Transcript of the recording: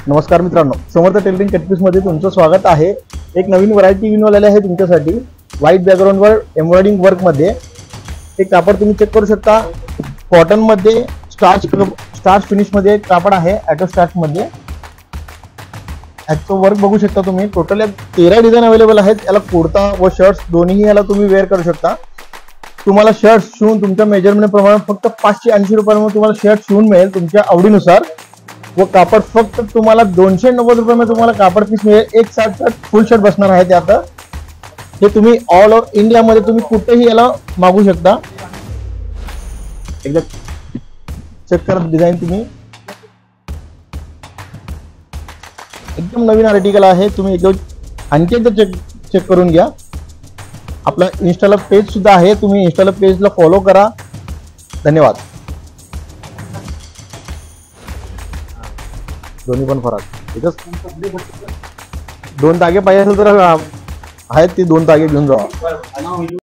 नमस्कार मित्रांनो, समर्थ tailoring cut piece मध्ये तुमचं स्वागत आहे। एक नवीन व्हरायटी घेऊन आलेली आहे तुमच्यासाठी। व्हाईट बॅकग्राऊंड वर एम्ब्रॉयडरिंग वर्क मध्ये एक कापड तुम्ही चेक करू शकता। कॉटन मध्ये स्टार्च फिनिश मध्ये एक कापड आहे, ऑटो स्टार्च मध्ये। याचं वर्क बघू शकता तुम्ही। टोटल 13 डिझाइन अवेलेबल आहेत। याला कुर्ता व शर्ट्स दोन्ही याला तुम्ही वेअर करू शकता। तुम्हाला शर्ट शिवून तुमच्या मेजरमेंट प्रमाणे फक्त 580 रुपयांमध्ये तुम्हाला शर्ट शिवून मिळेल तुमच्या आवडीनुसार। वो कापड फक्त तुम्हाला 290 रुपये तुम्हाला कापड पीस मिळेल। एक साथ फुल शर्ट बसणार आहे त्यात। हे तुम्ही ऑल ओव्हर इंडिया मध्ये तुम्ही कुठेही याला मागू शकता। एकदा चेक करा डिझाइन तुम्ही। एकदम नवीन आर्टिकल आहे, तुम्ही एकदम आणखी एकदा चेक करून घ्या। आपला इंस्टाला पेज सुद्धा आहे, तुम्ही इंस्टाला पेजला फॉलो करा। धन्यवाद। दोन्ही पण फरक एकच। दोन धागे पाहिजे असेल तर आहेत, ते दोन धागे घेऊन जावा।